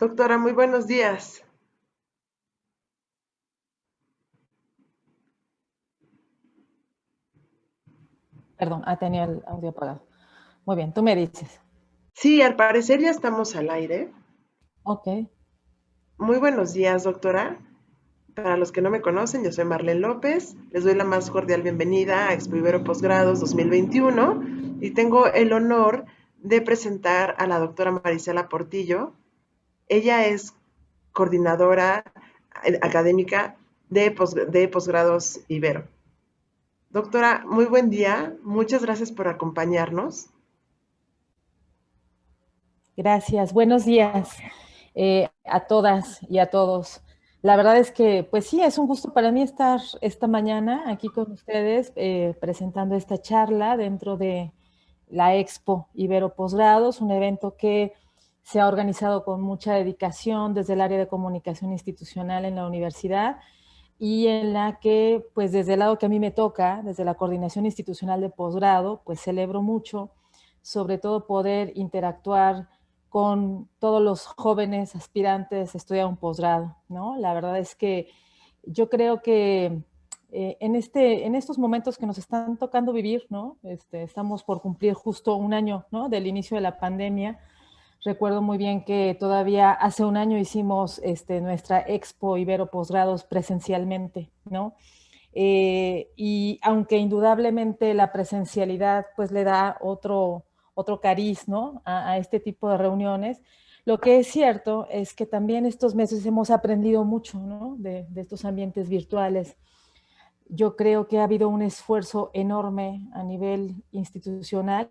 Doctora, muy buenos días. Perdón, tenía el audio apagado. Muy bien, tú me dices. Sí, al parecer ya estamos al aire. Ok, Muy buenos días, doctora. Para los que no me conocen, yo soy Marlene López. Les doy la más cordial bienvenida a Expo Ibero Posgrados 2021 y tengo el honor de presentar a la doctora Marisela Portillo. Ella es coordinadora académica de posgrados Ibero. Doctora, muy buen día. Muchas gracias por acompañarnos. gracias. Buenos días a todas y a todos. La verdad es que, pues sí, es un gusto para mí estar esta mañana aquí con ustedes presentando esta charla dentro de la Expo Ibero Posgrados, un evento que se ha organizado con mucha dedicación desde el área de comunicación institucional en la universidad y en la que, pues desde el lado que a mí me toca, desde la coordinación institucional de posgrado, pues celebro mucho, sobre todo poder interactuar con todos los jóvenes aspirantes a estudiar un posgrado, ¿no? La verdad es que yo creo que en estos momentos que nos están tocando vivir, ¿no? Estamos por cumplir justo un año, ¿no? Del inicio de la pandemia. Recuerdo muy bien que todavía hace un año hicimos nuestra Expo Ibero Posgrados presencialmente, ¿no? Y aunque indudablemente la presencialidad pues le da otro cariz, ¿no? A este tipo de reuniones, lo que es cierto es que también estos meses hemos aprendido mucho, ¿no? De estos ambientes virtuales. Yo creo que ha habido un esfuerzo enorme a nivel institucional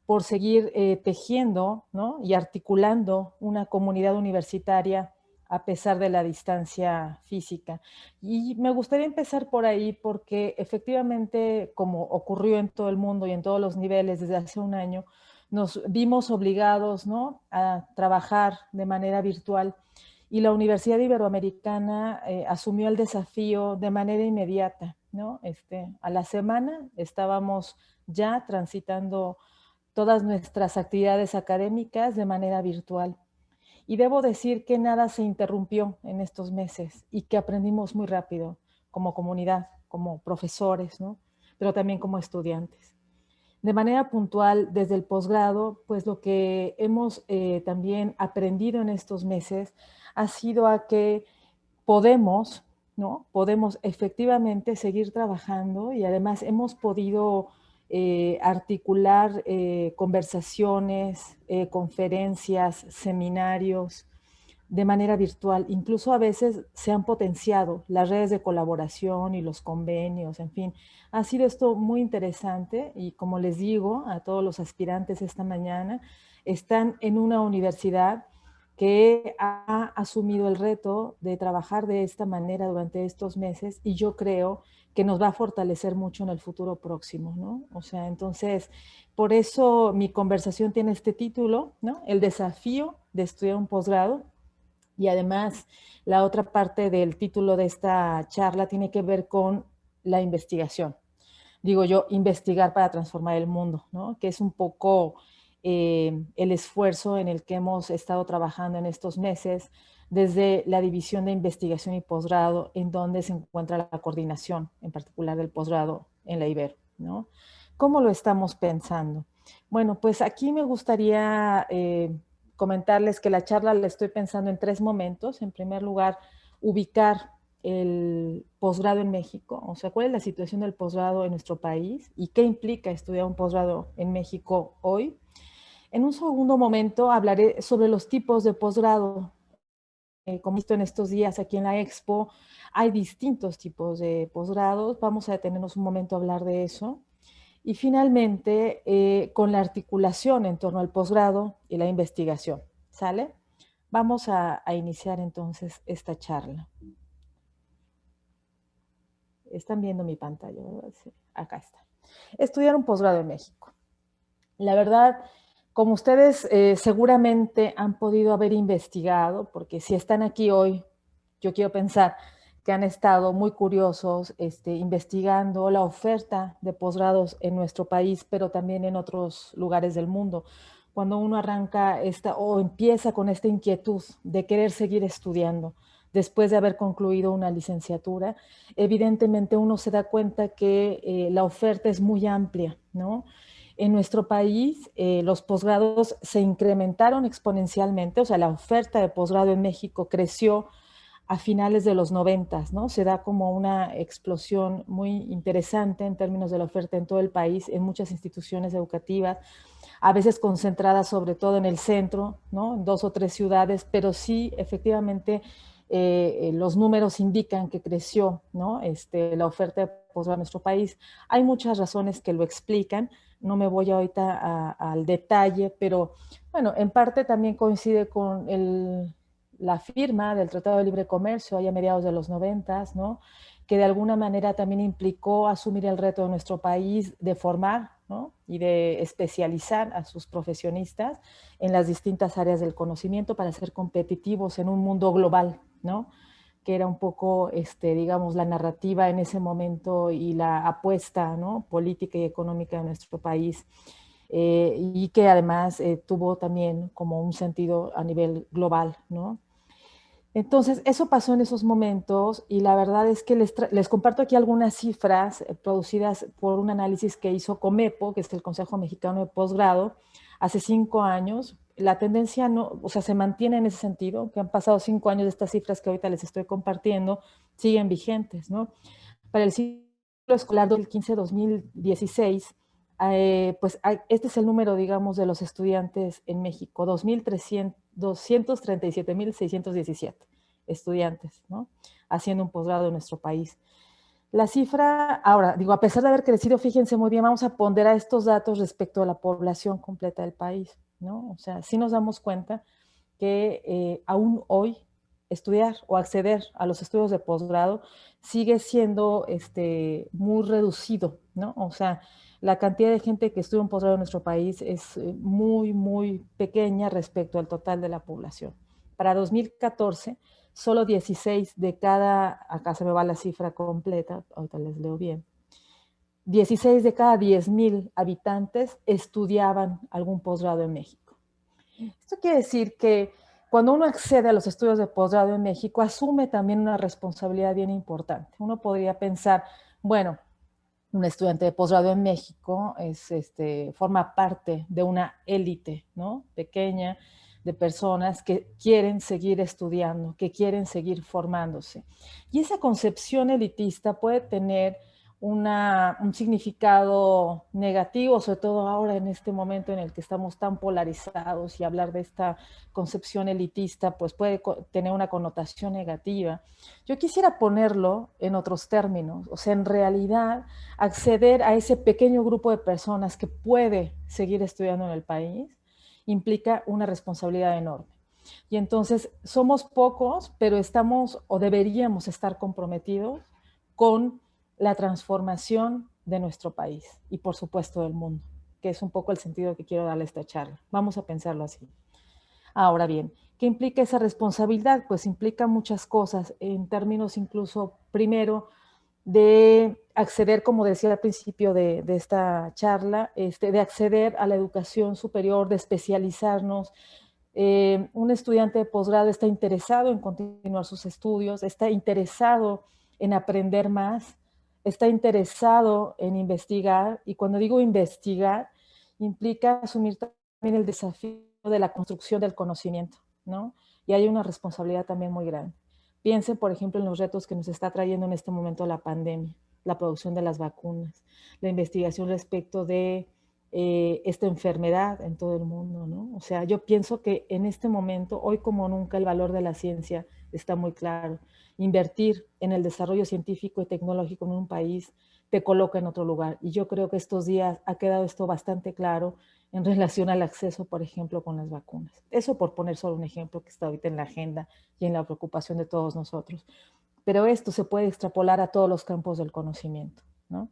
por seguir tejiendo, ¿no? Y articulando una comunidad universitaria a pesar de la distancia física. Y me gustaría empezar por ahí porque efectivamente, como ocurrió en todo el mundo y en todos los niveles desde hace un año, nos vimos obligados, ¿no? A trabajar de manera virtual y la Universidad Iberoamericana asumió el desafío de manera inmediata, ¿no? A la semana estábamos ya transitando todas nuestras actividades académicas de manera virtual. Y debo decir que nada se interrumpió en estos meses y que aprendimos muy rápido como comunidad, como profesores, ¿no? Pero también como estudiantes. De manera puntual, desde el posgrado, pues lo que hemos también aprendido en estos meses ha sido a que podemos, ¿no? Podemos efectivamente seguir trabajando y además hemos podido articular conversaciones, conferencias, seminarios de manera virtual. Incluso a veces se han potenciado las redes de colaboración y los convenios, en fin. Ha sido esto muy interesante y como les digo a todos los aspirantes esta mañana, están en una universidad que ha asumido el reto de trabajar de esta manera durante estos meses y yo creo que nos va a fortalecer mucho en el futuro próximo, ¿no? O sea, entonces, por eso mi conversación tiene este título, ¿no? El desafío de estudiar un posgrado y además la otra parte del título de esta charla tiene que ver con la investigación. Digo yo, investigar para transformar el mundo, ¿no? Que es un poco el esfuerzo en el que hemos estado trabajando en estos meses desde la división de investigación y posgrado, en donde se encuentra la coordinación, en particular del posgrado en la Ibero, ¿no? ¿Cómo lo estamos pensando? Bueno, pues aquí me gustaría comentarles que la charla la estoy pensando en tres momentos. En primer lugar, ubicar el posgrado en México, o sea, cuál es la situación del posgrado en nuestro país y qué implica estudiar un posgrado en México hoy. En un segundo momento hablaré sobre los tipos de posgrado. Como visto en estos días aquí en la Expo, hay distintos tipos de posgrados. Vamos a detenernos un momento a hablar de eso. Y finalmente, con la articulación en torno al posgrado y la investigación. ¿Sale? Vamos a iniciar entonces esta charla. Están viendo mi pantalla, ¿verdad? Sí, acá está. Estudiar un posgrado en México. La verdad, como ustedes seguramente han podido haber investigado, porque si están aquí hoy, yo quiero pensar que han estado muy curiosos investigando la oferta de posgrados en nuestro país, pero también en otros lugares del mundo. cuando uno arranca o empieza con esta inquietud de querer seguir estudiando después de haber concluido una licenciatura, evidentemente uno se da cuenta que la oferta es muy amplia, ¿no? En nuestro país, los posgrados se incrementaron exponencialmente, o sea, la oferta de posgrado en México creció a finales de los 90, ¿no? Se da como una explosión muy interesante en términos de la oferta en todo el país, en muchas instituciones educativas, a veces concentradas sobre todo en el centro, ¿no? En 2 o 3 ciudades, pero sí, efectivamente, los números indican que creció, ¿no? La oferta de posgrado en nuestro país. Hay muchas razones que lo explican, no me voy ahorita al detalle, pero bueno, en parte también coincide con la firma del Tratado de Libre Comercio allá a mediados de los 90, ¿no? Que de alguna manera también implicó asumir el reto de nuestro país de formar, ¿no? Y de especializar a sus profesionistas en las distintas áreas del conocimiento para ser competitivos en un mundo global, ¿no? Que era un poco, digamos, la narrativa en ese momento y la apuesta, ¿no? Política y económica de nuestro país. Y que además tuvo también como un sentido a nivel global, ¿no? Entonces, eso pasó en esos momentos y la verdad es que les comparto aquí algunas cifras producidas por un análisis que hizo Comepo, que es el Consejo Mexicano de Posgrado, hace 5 años. La tendencia no, o sea, se mantiene en ese sentido, que han pasado 5 años de estas cifras que ahorita les estoy compartiendo, siguen vigentes, ¿no? Para el ciclo escolar 2015-2016, pues este es el número, digamos, de los estudiantes en México, 237.617 estudiantes, ¿no? Haciendo un posgrado en nuestro país. La cifra, ahora, digo, a pesar de haber crecido, fíjense muy bien, vamos a ponderar estos datos respecto a la población completa del país, ¿no? O sea, sí nos damos cuenta que aún hoy estudiar o acceder a los estudios de posgrado sigue siendo muy reducido, ¿no? O sea, la cantidad de gente que estudia un posgrado en nuestro país es muy, muy pequeña respecto al total de la población. Para 2014, solo 16 de cada, acá se me va la cifra completa, ahorita les leo bien, 16 de cada 10,000 habitantes estudiaban algún posgrado en México. Esto quiere decir que cuando uno accede a los estudios de posgrado en México, asume también una responsabilidad bien importante. Uno podría pensar, bueno, un estudiante de posgrado en México forma parte de una élite, ¿no? Pequeña, de personas que quieren seguir estudiando, que quieren seguir formándose. Y esa concepción elitista puede tener un significado negativo, sobre todo ahora en este momento en el que estamos tan polarizados, y hablar de esta concepción elitista pues puede tener una connotación negativa. Yo quisiera ponerlo en otros términos, o sea, en realidad acceder a ese pequeño grupo de personas que puede seguir estudiando en el país implica una responsabilidad enorme. Y entonces somos pocos, pero estamos o deberíamos estar comprometidos con la transformación de nuestro país y por supuesto del mundo, que es un poco el sentido que quiero darle a esta charla. Vamos a pensarlo así. Ahora bien, ¿qué implica esa responsabilidad? Pues implica muchas cosas en términos incluso, primero, de acceder, como decía al principio de esta charla, de acceder a la educación superior, de especializarnos. Un estudiante de posgrado está interesado en continuar sus estudios, está interesado en aprender más, está interesado en investigar, y cuando digo investigar, implica asumir también el desafío de la construcción del conocimiento, ¿no? Y hay una responsabilidad también muy grande. Piensen, por ejemplo, en los retos que nos está trayendo en este momento la pandemia, la producción de las vacunas, la investigación respecto de esta enfermedad en todo el mundo, ¿no? O sea, yo pienso que en este momento, hoy como nunca, el valor de la ciencia está muy claro. Invertir en el desarrollo científico y tecnológico en un país te coloca en otro lugar. Y yo creo que estos días ha quedado esto bastante claro en relación al acceso, por ejemplo, con las vacunas. Eso por poner solo un ejemplo que está ahorita en la agenda y en la preocupación de todos nosotros. Pero esto se puede extrapolar a todos los campos del conocimiento, ¿no?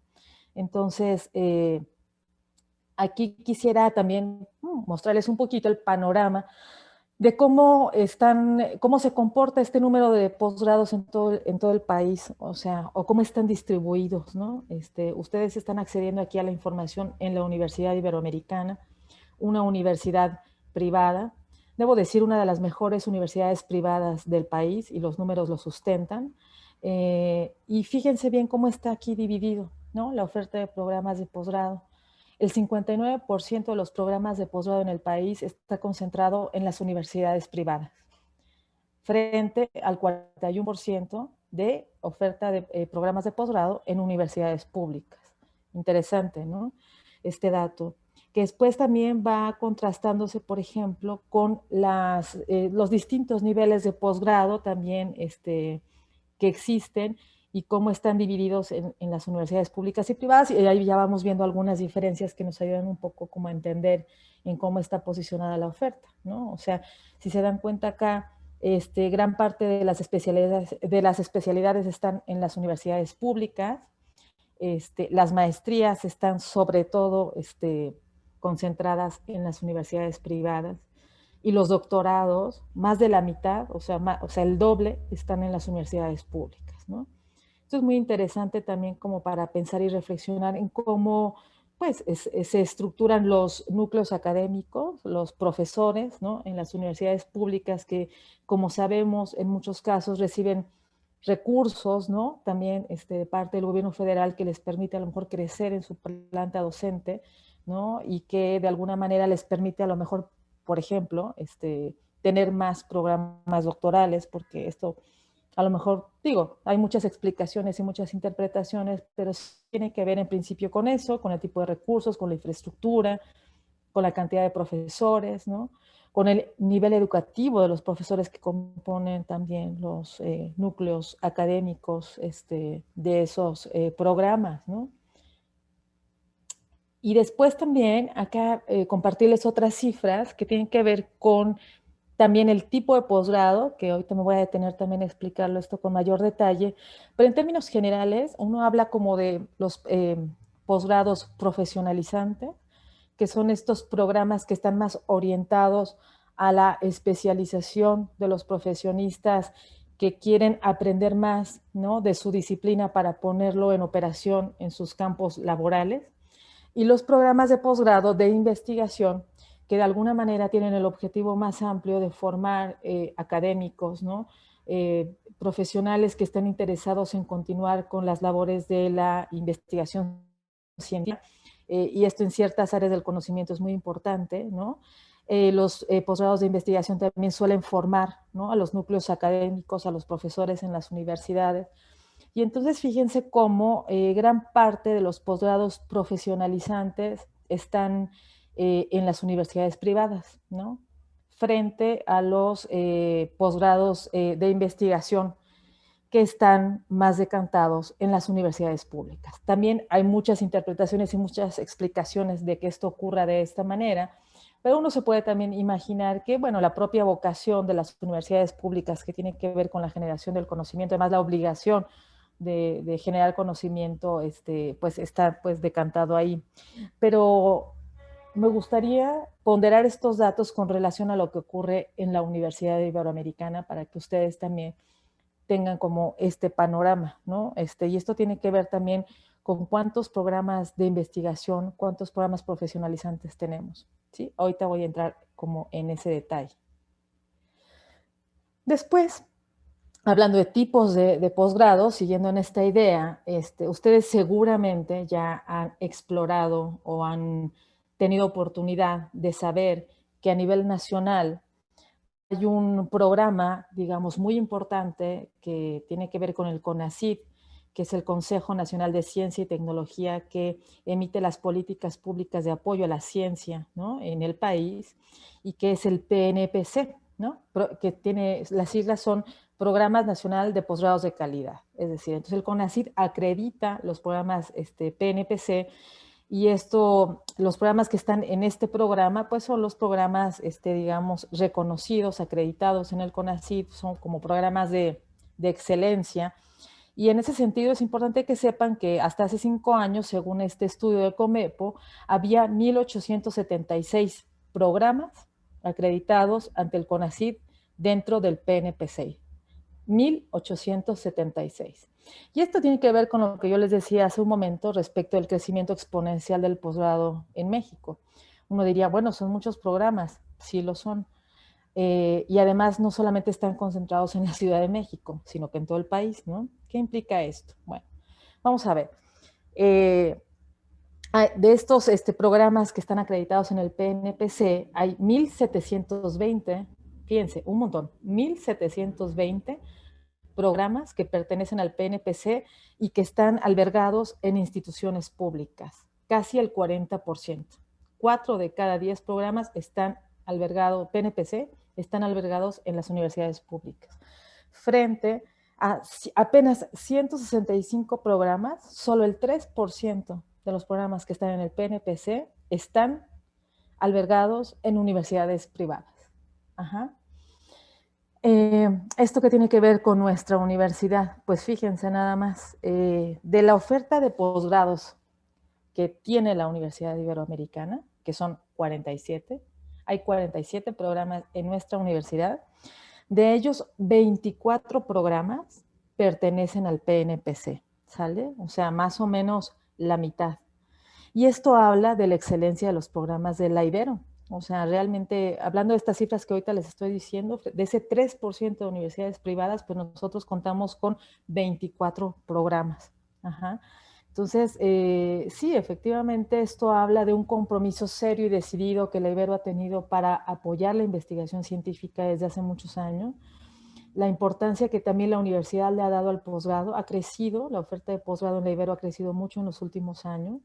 Entonces, aquí quisiera también mostrarles un poquito el panorama de cómo se comporta este número de posgrados en todo el país, o sea, o cómo están distribuidos, ¿no? Ustedes están accediendo aquí a la información en la Universidad Iberoamericana, una universidad privada. Debo decir, una de las mejores universidades privadas del país, y los números lo sustentan. Y fíjense bien cómo está aquí dividido, ¿no? La oferta de programas de posgrado. El 59% de los programas de posgrado en el país está concentrado en las universidades privadas, frente al 41% de oferta de programas de posgrado en universidades públicas. Interesante, ¿no? Este dato, que después también va contrastándose, por ejemplo, con los distintos niveles de posgrado también que existen y cómo están divididos en las universidades públicas y privadas, y ahí ya vamos viendo algunas diferencias que nos ayudan un poco como a entender en cómo está posicionada la oferta, ¿no? O sea, si se dan cuenta acá, gran parte de las especialidades están en las universidades públicas, las maestrías están sobre todo concentradas en las universidades privadas, y los doctorados, más de la mitad, o sea, el doble, están en las universidades públicas, ¿no? Esto es muy interesante también como para pensar y reflexionar en cómo pues, se estructuran los núcleos académicos, los profesores, ¿no? En las universidades públicas que, como sabemos, en muchos casos reciben recursos, ¿no? También de parte del gobierno federal que les permite a lo mejor crecer en su planta docente, ¿no? Y que de alguna manera les permite a lo mejor, por ejemplo, tener más programas doctorales, porque esto a lo mejor, digo, hay muchas explicaciones y muchas interpretaciones, pero tiene que ver en principio con eso, con el tipo de recursos, con la infraestructura, con la cantidad de profesores, ¿no? Con el nivel educativo de los profesores que componen también los núcleos académicos de esos programas, ¿no? Y después también acá compartirles otras cifras que tienen que ver con también el tipo de posgrado, que ahorita me voy a detener también a explicarlo esto con mayor detalle, pero en términos generales uno habla como de los posgrados profesionalizantes, que son estos programas que están más orientados a la especialización de los profesionistas que quieren aprender más, ¿no? De su disciplina para ponerlo en operación en sus campos laborales. Y los programas de posgrado de investigación, que de alguna manera tienen el objetivo más amplio de formar académicos, ¿no? Profesionales que estén interesados en continuar con las labores de la investigación científica, y esto en ciertas áreas del conocimiento es muy importante, ¿no? Los posgrados de investigación también suelen formar, ¿no? A los núcleos académicos, a los profesores en las universidades. Y entonces fíjense cómo gran parte de los posgrados profesionalizantes están en las universidades privadas, ¿no? Frente a los posgrados de investigación que están más decantados en las universidades públicas. También hay muchas interpretaciones y muchas explicaciones de que esto ocurra de esta manera, pero uno se puede también imaginar que, bueno, la propia vocación de las universidades públicas, que tiene que ver con la generación del conocimiento, además la obligación de generar conocimiento, pues está pues decantado ahí. Pero me gustaría ponderar estos datos con relación a lo que ocurre en la Universidad Iberoamericana para que ustedes también tengan como este panorama, ¿no? Y esto tiene que ver también con cuántos programas de investigación, cuántos programas profesionalizantes tenemos, ¿sí? Ahorita voy a entrar como en ese detalle. Después, hablando de tipos de posgrado, siguiendo en esta idea, ustedes seguramente ya han explorado o han tenido oportunidad de saber que a nivel nacional hay un programa, digamos, muy importante que tiene que ver con el CONACYT, que es el Consejo Nacional de Ciencia y Tecnología, que emite las políticas públicas de apoyo a la ciencia, ¿no? En el país, y que es el PNPC, ¿no? Que tiene, las siglas son Programas Nacional de Posgrados de Calidad. Es decir, entonces el CONACYT acredita los programas PNPC, y los programas que están en este programa, pues son los programas, digamos, reconocidos, acreditados en el CONACYT, son como programas de excelencia. Y en ese sentido es importante que sepan que hasta hace 5 años, según este estudio de Comepo, había 1,876 programas acreditados ante el CONACYT dentro del PNP6. 1,876. Y esto tiene que ver con lo que yo les decía hace un momento respecto al crecimiento exponencial del posgrado en México. Uno diría, bueno, son muchos programas, sí lo son. Y además no solamente están concentrados en la Ciudad de México, sino que en todo el país, ¿no? ¿Qué implica esto? Bueno, vamos a ver. De estos programas que están acreditados en el PNPC, hay 1,720, fíjense, un montón, 1,720 programas que pertenecen al PNPC y que están albergados en instituciones públicas, casi el 40%. 4 de cada 10 programas están albergados, PNPC, están albergados en las universidades públicas. Frente a apenas 165 programas, solo el 3% de los programas que están en el PNPC están albergados en universidades privadas. Ajá. ¿Esto qué tiene que ver con nuestra universidad? Pues fíjense nada más, de la oferta de posgrados que tiene la Universidad Iberoamericana, que son 47, hay 47 programas en nuestra universidad. De ellos, 24 programas pertenecen al PNPC, ¿sale? O sea, más o menos la mitad. Y esto habla de la excelencia de los programas de la Ibero. O sea, realmente, hablando de estas cifras que ahorita les estoy diciendo, de ese 3% de universidades privadas, pues nosotros contamos con 24 programas. Ajá. Entonces, sí, efectivamente, esto habla de un compromiso serio y decidido que la Ibero ha tenido para apoyar la investigación científica desde hace muchos años. La importancia que también la universidad le ha dado al posgrado ha crecido, la oferta de posgrado en la Ibero ha crecido mucho en los últimos años.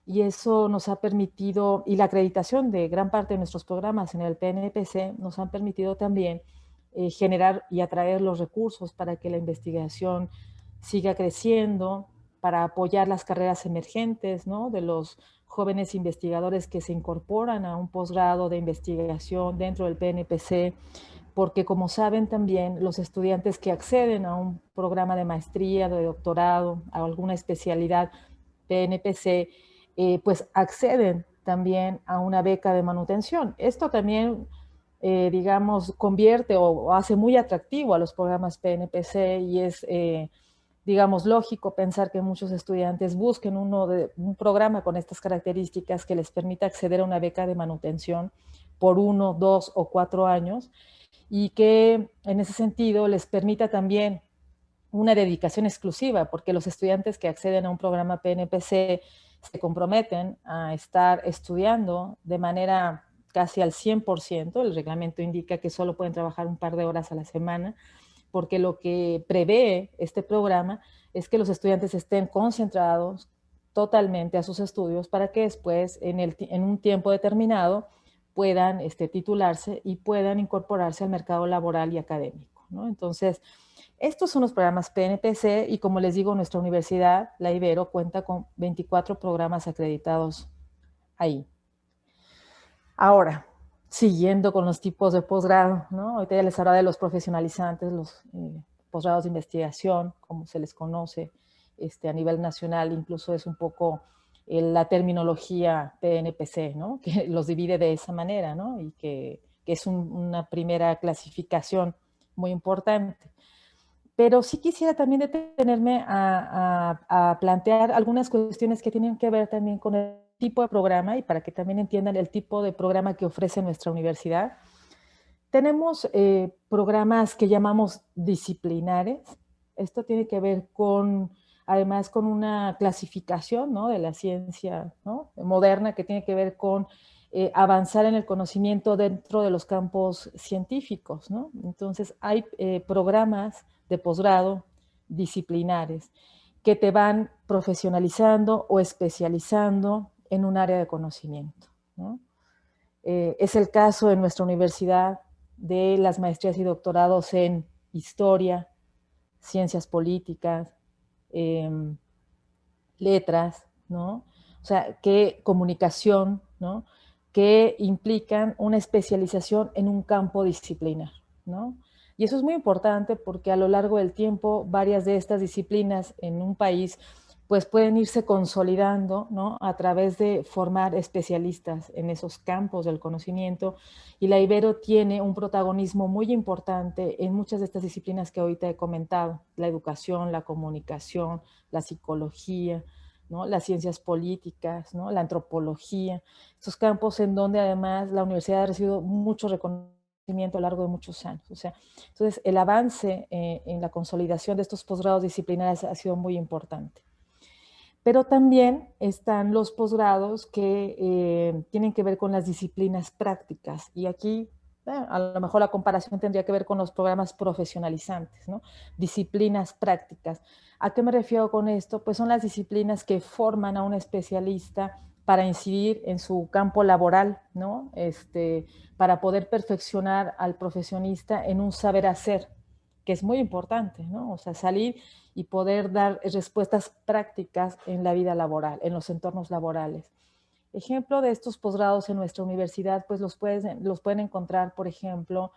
Y eso nos ha permitido, y la acreditación de gran parte de nuestros programas en el PNPC nos han permitido también generar y atraer los recursos para que la investigación siga creciendo, para apoyar las carreras emergentes, ¿no? De los jóvenes investigadores que se incorporan a un posgrado de investigación dentro del PNPC, porque como saben también los estudiantes que acceden a un programa de maestría, de doctorado, a alguna especialidad PNPC, pues acceden también a una beca de manutención. Esto también, digamos, convierte o hace muy atractivo a los programas PNPC y es, digamos, lógico pensar que muchos estudiantes busquen un programa con estas características que les permita acceder a una beca de manutención por 1, 2 o 4 años y que en ese sentido les permita también una dedicación exclusiva, porque los estudiantes que acceden a un programa PNPC se comprometen a estar estudiando de manera casi al 100%. El reglamento indica que solo pueden trabajar un par de horas a la semana, porque lo que prevé este programa es que los estudiantes estén concentrados totalmente a sus estudios para que después, en un tiempo determinado, puedan titularse y puedan incorporarse al mercado laboral y académico, ¿no? Entonces, estos son los programas PNPC y como les digo, nuestra universidad, la Ibero, cuenta con 24 programas acreditados ahí. Ahora, siguiendo con los tipos de posgrado, ¿no? Ahorita ya les hablaba de los profesionalizantes, los posgrados de investigación, como se les conoce a nivel nacional, incluso es un poco la terminología PNPC, ¿no? Que los divide de esa manera, ¿no? Y que es una primera clasificación muy importante. Pero sí quisiera también detenerme a plantear algunas cuestiones que tienen que ver también con el tipo de programa y para que también entiendan el tipo de programa que ofrece nuestra universidad. Tenemos programas que llamamos disciplinares. Esto tiene que ver con, además, con una clasificación, ¿no? De la ciencia, ¿no? Moderna que tiene que ver con avanzar en el conocimiento dentro de los campos científicos, ¿no? Entonces, hay programas de posgrado disciplinares que te van profesionalizando o especializando en un área de conocimiento, ¿no? Es el caso de nuestra universidad de las maestrías y doctorados en historia, ciencias políticas, letras, ¿no? O sea, que comunicación, ¿no? Que implican una especialización en un campo disciplinar, ¿no? Y eso es muy importante porque a lo largo del tiempo varias de estas disciplinas en un país pues pueden irse consolidando, ¿no? A través de formar especialistas en esos campos del conocimiento y la Ibero tiene un protagonismo muy importante en muchas de estas disciplinas que ahorita he comentado, la educación, la comunicación, la psicología, ¿no? Las ciencias políticas, ¿no? La antropología, estos campos en donde además la universidad ha recibido mucho reconocimiento a lo largo de muchos años. O sea, entonces el avance en la consolidación de estos posgrados disciplinares ha sido muy importante. Pero también están los posgrados que tienen que ver con las disciplinas prácticas. Y aquí, a lo mejor la comparación tendría que ver con los programas profesionalizantes, ¿no? Disciplinas prácticas. ¿A qué me refiero con esto? Pues son las disciplinas que forman a un especialista para incidir en su campo laboral, ¿no? Para poder perfeccionar al profesionista en un saber hacer, que es muy importante, ¿no? O sea, salir y poder dar respuestas prácticas en la vida laboral, en los entornos laborales. Ejemplo de estos posgrados en nuestra universidad, pues los pueden encontrar, por ejemplo,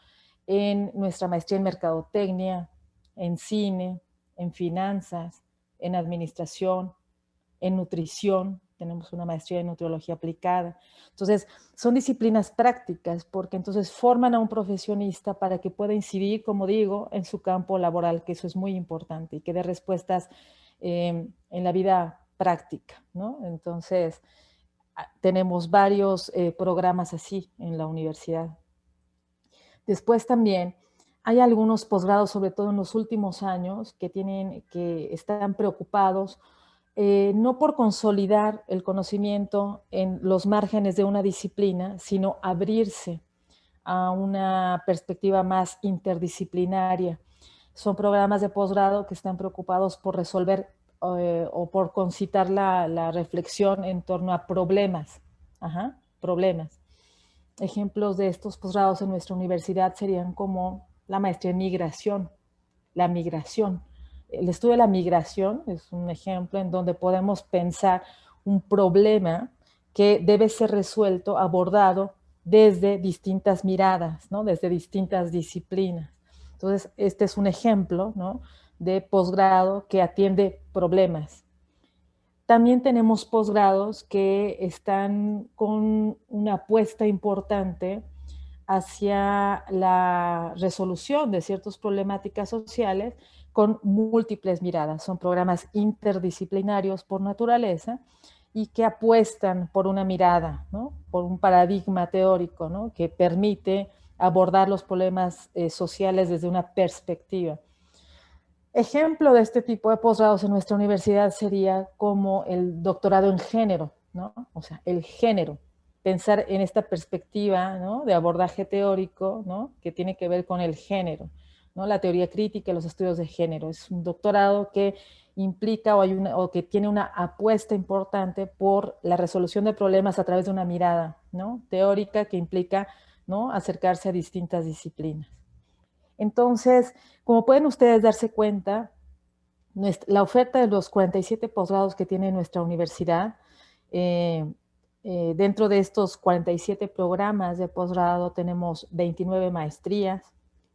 en nuestra maestría en mercadotecnia, en cine, en finanzas, en administración, en nutrición, tenemos una maestría en nutriología aplicada. Entonces, son disciplinas prácticas porque entonces forman a un profesionista para que pueda incidir, como digo, en su campo laboral, que eso es muy importante y que dé respuestas en la vida práctica, ¿no? Entonces, tenemos varios programas así en la universidad. Después también hay algunos posgrados, sobre todo en los últimos años, que están preocupados no por consolidar el conocimiento en los márgenes de una disciplina, sino abrirse a una perspectiva más interdisciplinaria. Son programas de posgrado que están preocupados por resolver o por concitar la reflexión en torno a problemas. Ajá, problemas. Ejemplos de estos posgrados en nuestra universidad serían como la maestría en migración, la migración. El estudio de la migración es un ejemplo en donde podemos pensar un problema que debe ser resuelto, abordado desde distintas miradas, ¿no? Desde distintas disciplinas. Entonces, este es un ejemplo, ¿no? De posgrado que atiende problemas. También tenemos posgrados que están con una apuesta importante hacia la resolución de ciertas problemáticas sociales con múltiples miradas. Son programas interdisciplinarios por naturaleza y que apuestan por una mirada, ¿no? Por un paradigma teórico, ¿no? Que permite abordar los problemas sociales desde una perspectiva. Ejemplo de este tipo de posgrados en nuestra universidad sería como el doctorado en género, ¿no? O sea, el género. Pensar en esta perspectiva, ¿no? De abordaje teórico, ¿no? Que tiene que ver con el género, ¿no? La teoría crítica y los estudios de género. Es un doctorado que implica o que tiene una apuesta importante por la resolución de problemas a través de una mirada, ¿no? Teórica que implica, ¿no? Acercarse a distintas disciplinas. Entonces, como pueden ustedes darse cuenta, la oferta de los 47 posgrados que tiene nuestra universidad, dentro de estos 47 programas de posgrado tenemos 29 maestrías,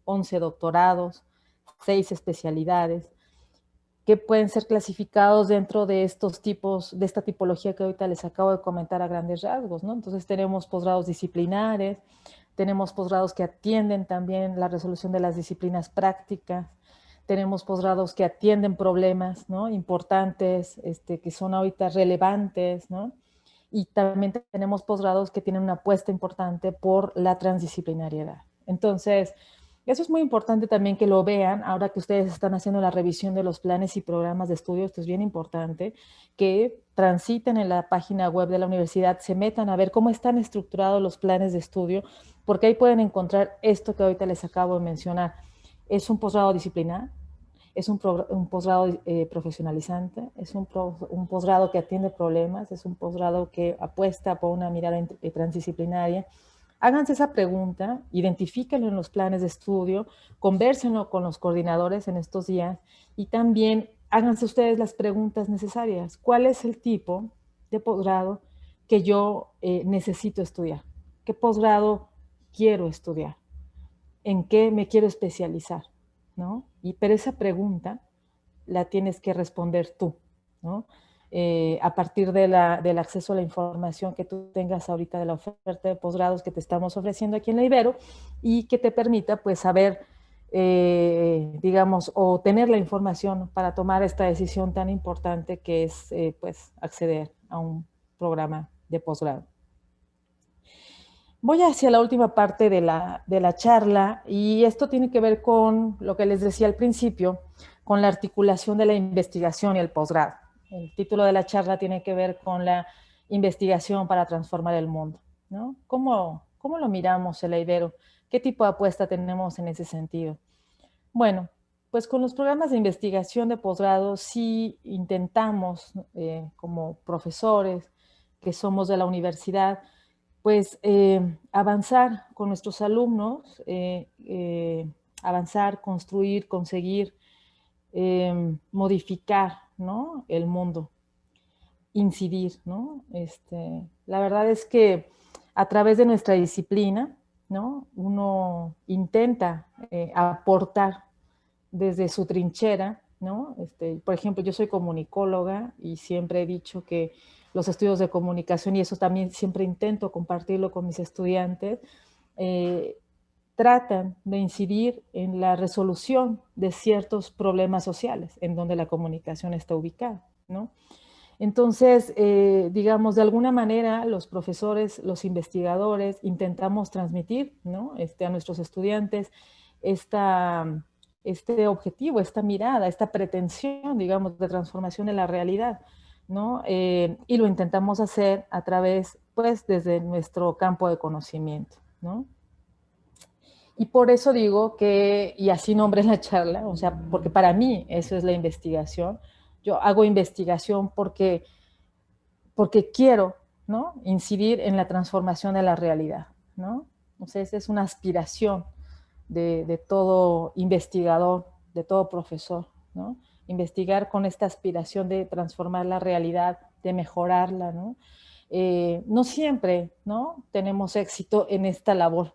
11 doctorados, 6 especialidades, que pueden ser clasificados dentro de estos tipos, de esta tipología que ahorita les acabo de comentar a grandes rasgos, ¿no? Entonces tenemos posgrados disciplinares, tenemos posgrados que atienden también la resolución de las disciplinas prácticas, tenemos posgrados que atienden problemas, ¿no? Importantes, que son ahorita relevantes, ¿no? Y también tenemos posgrados que tienen una apuesta importante por la transdisciplinariedad. Entonces, eso es muy importante también que lo vean ahora que ustedes están haciendo la revisión de los planes y programas de estudio. Esto es bien importante, que transiten en la página web de la universidad, se metan a ver cómo están estructurados los planes de estudio, porque ahí pueden encontrar esto que ahorita les acabo de mencionar. Es un posgrado disciplinar, es un posgrado profesionalizante, es un posgrado que atiende problemas, es un posgrado que apuesta por una mirada transdisciplinaria. Háganse esa pregunta, identifíquenlo en los planes de estudio, convérsenlo con los coordinadores en estos días y también háganse ustedes las preguntas necesarias. ¿Cuál es el tipo de posgrado que yo necesito estudiar? ¿Qué posgrado quiero estudiar? ¿En qué me quiero especializar? ¿No? Pero esa pregunta la tienes que responder tú, ¿no? A partir del acceso a la información que tú tengas ahorita de la oferta de posgrados que te estamos ofreciendo aquí en la Ibero y que te permita pues saber digamos, o tener la información para tomar esta decisión tan importante que es, pues, acceder a un programa de posgrado. Voy hacia la última parte de la charla y esto tiene que ver con lo que les decía al principio, con la articulación de la investigación y el posgrado. El título de la charla tiene que ver con la investigación para transformar el mundo, ¿no? ¿Cómo lo miramos, el Ibero? ¿Qué tipo de apuesta tenemos en ese sentido? Bueno, pues con los programas de investigación de posgrado sí intentamos, como profesores que somos de la universidad, pues avanzar con nuestros alumnos, avanzar, construir, conseguir, modificar, ¿no?, el mundo, incidir, ¿no? La verdad es que a través de nuestra disciplina, ¿no?, uno intenta aportar desde su trinchera, ¿no? Por ejemplo, yo soy comunicóloga y siempre he dicho que los estudios de comunicación, y eso también siempre intento compartirlo con mis estudiantes, eh, tratan de incidir en la resolución de ciertos problemas sociales en donde la comunicación está ubicada, ¿no? Entonces, digamos, de alguna manera los profesores, los investigadores, intentamos transmitir, ¿no?, a nuestros estudiantes este objetivo, esta mirada, esta pretensión, digamos, de transformación de la realidad, ¿no? Y lo intentamos hacer a través, pues, desde nuestro campo de conocimiento, ¿no? Y por eso digo que, y así nombré la charla, o sea, porque para mí eso es la investigación. Yo hago investigación porque quiero, ¿no?, incidir en la transformación de la realidad, ¿no? O sea, esa es una aspiración de todo investigador, de todo profesor, ¿no? Investigar con esta aspiración de transformar la realidad, de mejorarla, ¿no? No siempre, ¿no?, tenemos éxito en esta labor,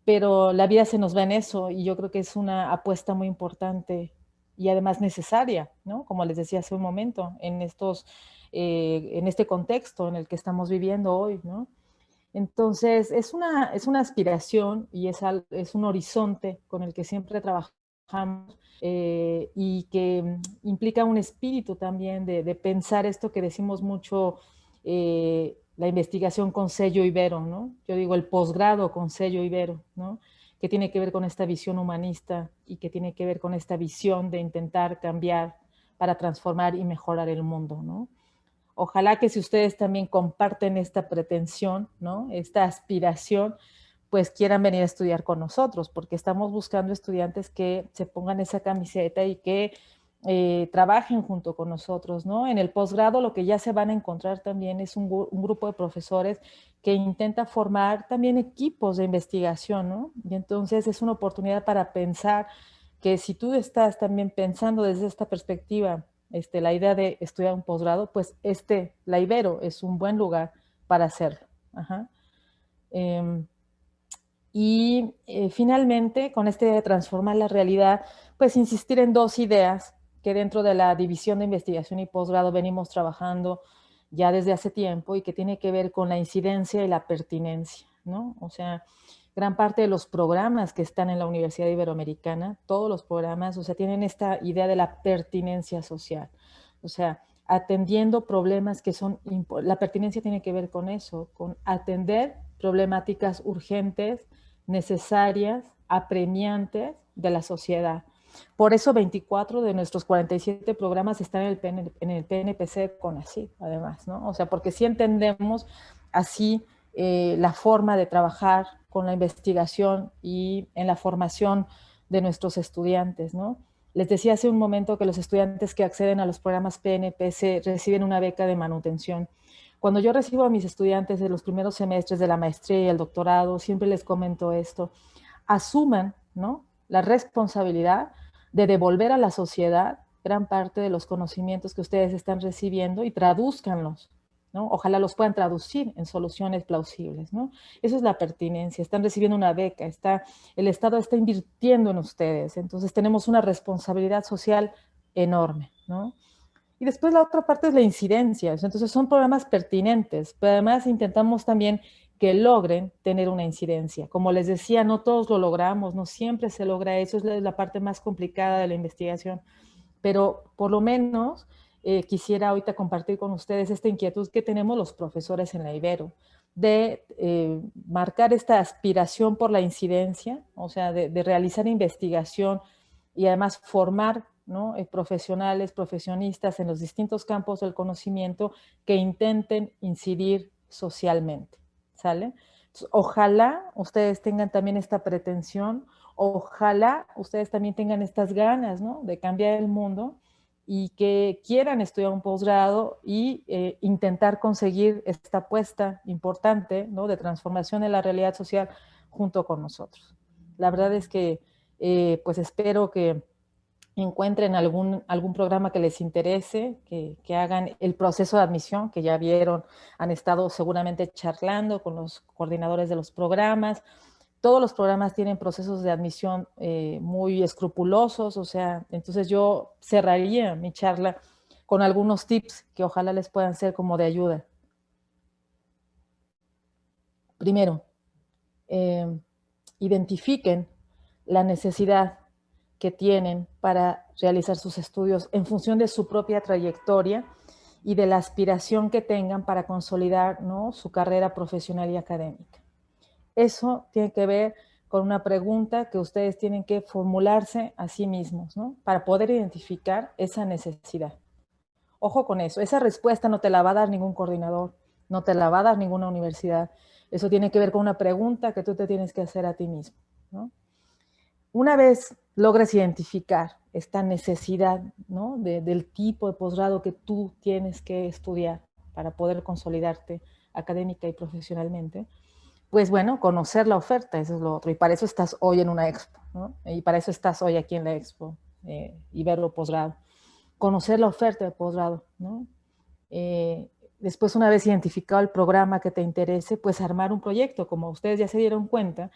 pero la vida se nos va en eso y yo creo que es una apuesta muy importante y además necesaria, ¿no? Como les decía hace un momento, en este contexto en el que estamos viviendo hoy, ¿no? Entonces, es una aspiración y es un horizonte con el que siempre trabajamos, y que implica un espíritu también de pensar esto que decimos mucho, la investigación con sello Ibero, ¿no? Yo digo el posgrado con sello Ibero, ¿no? Que tiene que ver con esta visión humanista y que tiene que ver con esta visión de intentar cambiar para transformar y mejorar el mundo, ¿no? Ojalá que si ustedes también comparten esta pretensión, ¿no?, esta aspiración, pues quieran venir a estudiar con nosotros, porque estamos buscando estudiantes que se pongan esa camiseta y que trabajen junto con nosotros, ¿no? En el posgrado lo que ya se van a encontrar también es un grupo de profesores que intenta formar también equipos de investigación, ¿no? Y entonces es una oportunidad para pensar que si tú estás también pensando desde esta perspectiva, la idea de estudiar un posgrado, pues la Ibero es un buen lugar para hacerlo. Ajá. Finalmente, con de transformar la realidad, pues insistir en dos ideas que dentro de la división de investigación y posgrado venimos trabajando ya desde hace tiempo y que tiene que ver con la incidencia y la pertinencia, ¿no? O sea, gran parte de los programas que están en la Universidad Iberoamericana, todos los programas, o sea, tienen esta idea de la pertinencia social. O sea, atendiendo problemas que la pertinencia tiene que ver con eso, con atender problemáticas urgentes, necesarias, apremiantes de la sociedad. Por eso 24 de nuestros 47 programas están en el PNPC con así, además, ¿no? O sea, porque sí entendemos así la forma de trabajar con la investigación y en la formación de nuestros estudiantes, ¿no? Les decía hace un momento que los estudiantes que acceden a los programas PNPC reciben una beca de manutención. Cuando yo recibo a mis estudiantes de los primeros semestres de la maestría y el doctorado, siempre les comento esto: asuman, ¿no?, la responsabilidad de devolver a la sociedad gran parte de los conocimientos que ustedes están recibiendo y tradúzcanlos, ¿no? Ojalá los puedan traducir en soluciones plausibles, ¿no? Eso es la pertinencia. Están recibiendo una beca, el Estado está invirtiendo en ustedes, entonces tenemos una responsabilidad social enorme, ¿no? Y después la otra parte es la incidencia. Entonces son programas pertinentes, pero además intentamos también que logren tener una incidencia. Como les decía, no todos lo logramos, no siempre se logra eso, es la parte más complicada de la investigación, pero por lo menos quisiera ahorita compartir con ustedes esta inquietud que tenemos los profesores en la Ibero, de marcar esta aspiración por la incidencia, o sea, de realizar investigación y además formar, ¿no?, profesionales, profesionistas en los distintos campos del conocimiento que intenten incidir socialmente, ¿sale? Entonces, ojalá ustedes tengan también esta pretensión, ojalá ustedes también tengan estas ganas, ¿no?, de cambiar el mundo y que quieran estudiar un posgrado y intentar conseguir esta apuesta importante, ¿no?, de transformación de la realidad social junto con nosotros. La verdad es que pues espero que encuentren algún programa que les interese, que hagan el proceso de admisión, que ya vieron, han estado seguramente charlando con los coordinadores de los programas. Todos los programas tienen procesos de admisión muy escrupulosos, o sea, entonces yo cerraría mi charla con algunos tips que ojalá les puedan ser como de ayuda. Primero, identifiquen la necesidad que tienen para realizar sus estudios en función de su propia trayectoria y de la aspiración que tengan para consolidar, ¿no?, su carrera profesional y académica. Eso tiene que ver con una pregunta que ustedes tienen que formularse a sí mismos, ¿no?, para poder identificar esa necesidad. Ojo con eso, esa respuesta no te la va a dar ningún coordinador, no te la va a dar ninguna universidad. Eso tiene que ver con una pregunta que tú te tienes que hacer a ti mismo, ¿no? Una vez logres identificar esta necesidad, ¿no?, del tipo de posgrado que tú tienes que estudiar para poder consolidarte académica y profesionalmente, pues bueno, conocer la oferta, eso es lo otro. Y para eso estás hoy en una expo, ¿no? Y para eso estás hoy aquí en la expo Ibero Posgrado. Conocer la oferta de posgrado, ¿no? Después, una vez identificado el programa que te interese, pues armar un proyecto. Como ustedes ya se dieron cuenta,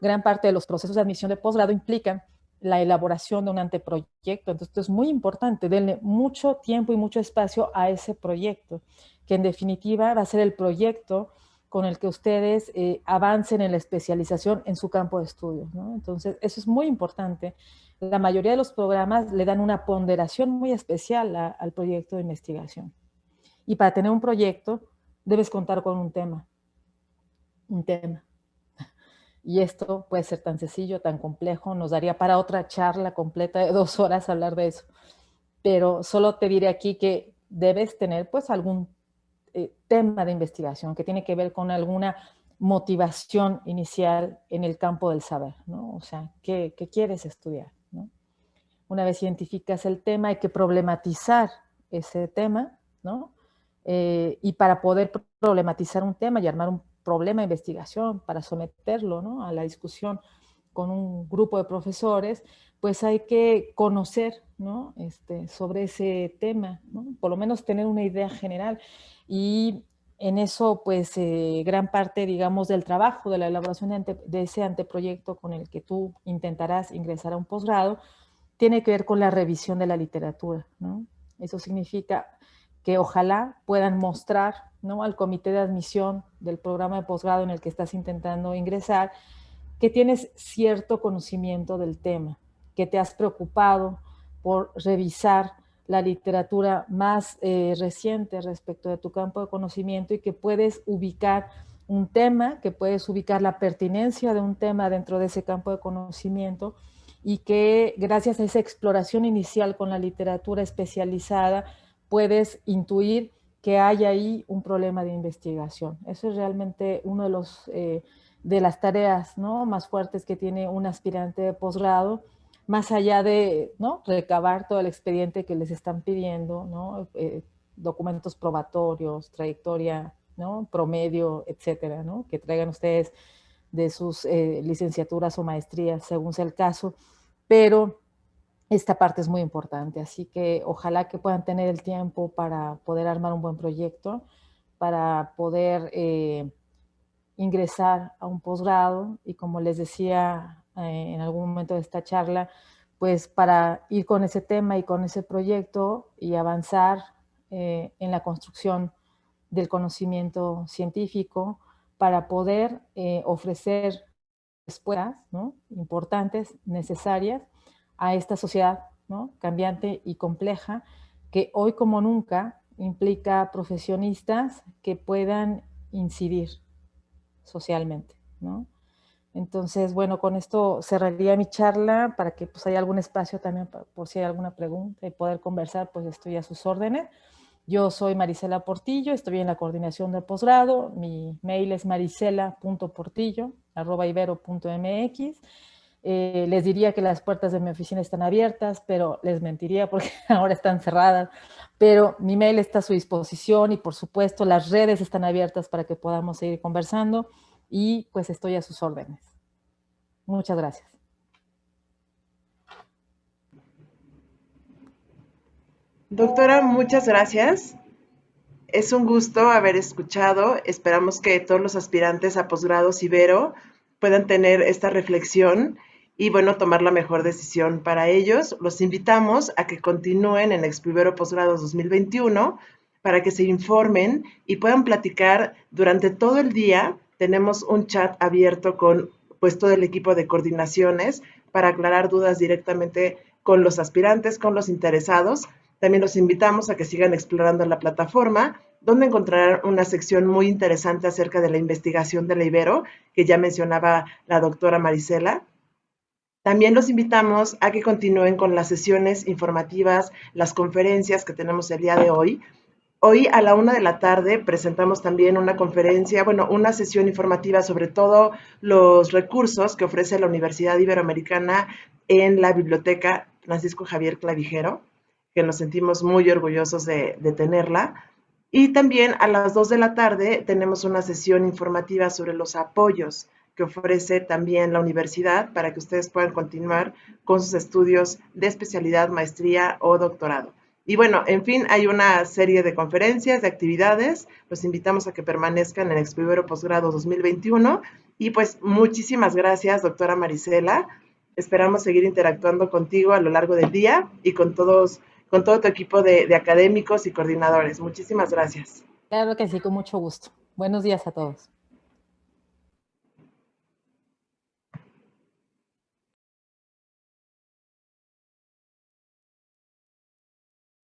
gran parte de los procesos de admisión de posgrado implican la elaboración de un anteproyecto. Entonces, esto es muy importante. Denle mucho tiempo y mucho espacio a ese proyecto, que en definitiva va a ser el proyecto con el que ustedes avancen en la especialización en su campo de estudios, ¿no? Entonces, eso es muy importante. La mayoría de los programas le dan una ponderación muy especial al proyecto de investigación. Y para tener un proyecto, debes contar con un tema. Un tema. Y esto puede ser tan sencillo, tan complejo, nos daría para otra charla completa de 2 horas hablar de eso. Pero solo te diré aquí que debes tener pues algún tema de investigación que tiene que ver con alguna motivación inicial en el campo del saber, ¿no? O sea, ¿qué quieres estudiar, ¿no? Una vez identificas el tema, hay que problematizar ese tema, ¿no? Y para poder problematizar un tema y armar un problema de investigación para someterlo, ¿no?, a la discusión con un grupo de profesores, pues hay que conocer, ¿no?, sobre ese tema, ¿no?, por lo menos tener una idea general. Y en eso, pues, gran parte, digamos, del trabajo, de la elaboración de ese anteproyecto con el que tú intentarás ingresar a un posgrado, tiene que ver con la revisión de la literatura, ¿no? Eso significa que ojalá puedan mostrar, ¿no?, al comité de admisión del programa de posgrado en el que estás intentando ingresar, que tienes cierto conocimiento del tema, que te has preocupado por revisar la literatura más reciente respecto de tu campo de conocimiento y que puedes ubicar un tema, que puedes ubicar la pertinencia de un tema dentro de ese campo de conocimiento y que gracias a esa exploración inicial con la literatura especializada puedes intuir que hay ahí un problema de investigación. Eso es realmente uno de las tareas, ¿no?, más fuertes que tiene un aspirante de posgrado, más allá de, ¿no?, recabar todo el expediente que les están pidiendo, ¿no?, documentos probatorios, trayectoria, ¿no?, promedio, etcétera, ¿no?, que traigan ustedes de sus licenciaturas o maestrías, según sea el caso, pero esta parte es muy importante, así que ojalá que puedan tener el tiempo para poder armar un buen proyecto, para poder ingresar a un posgrado y, como les decía en algún momento de esta charla, pues para ir con ese tema y con ese proyecto y avanzar en la construcción del conocimiento científico, para poder ofrecer respuestas, ¿no?, importantes, necesarias a esta sociedad, ¿no?, cambiante y compleja, que hoy como nunca implica profesionistas que puedan incidir socialmente, ¿no? Entonces, bueno, con esto cerraría mi charla para que pues haya algún espacio también por si hay alguna pregunta y poder conversar, pues estoy a sus órdenes. Yo soy Marisela Portillo, estoy en la coordinación de posgrado, mi mail es marisela.portillo@ibero.mx. Les diría que las puertas de mi oficina están abiertas, pero les mentiría porque ahora están cerradas, pero mi mail está a su disposición y por supuesto las redes están abiertas para que podamos seguir conversando y pues estoy a sus órdenes. Muchas gracias. Doctora, muchas gracias. Es un gusto haber escuchado. Esperamos que todos los aspirantes a posgrados Ibero puedan tener esta reflexión y, bueno, tomar la mejor decisión para ellos. Los invitamos a que continúen en Expo Ibero Posgrados 2021 para que se informen y puedan platicar durante todo el día. Tenemos un chat abierto con pues todo el equipo de coordinaciones para aclarar dudas directamente con los aspirantes, con los interesados. También los invitamos a que sigan explorando la plataforma, donde encontrarán una sección muy interesante acerca de la investigación de la Ibero, que ya mencionaba la doctora Marisela. También los invitamos a que continúen con las sesiones informativas, las conferencias que tenemos el día de hoy. Hoy a la 1 de la tarde presentamos también una conferencia, bueno, una sesión informativa sobre todos los recursos que ofrece la Universidad Iberoamericana en la Biblioteca Francisco Javier Clavijero, que nos sentimos muy orgullosos de tenerla. Y también a las 2 de la tarde tenemos una sesión informativa sobre los apoyos que ofrece también la universidad para que ustedes puedan continuar con sus estudios de especialidad, maestría o doctorado. Y bueno, en fin, hay una serie de conferencias, de actividades. Los invitamos a que permanezcan en Expo Ibero Posgrado 2021. Y pues muchísimas gracias, doctora Marisela. Esperamos seguir interactuando contigo a lo largo del día y con todo tu equipo de académicos y coordinadores. Muchísimas gracias. Claro que sí, con mucho gusto. Buenos días a todos.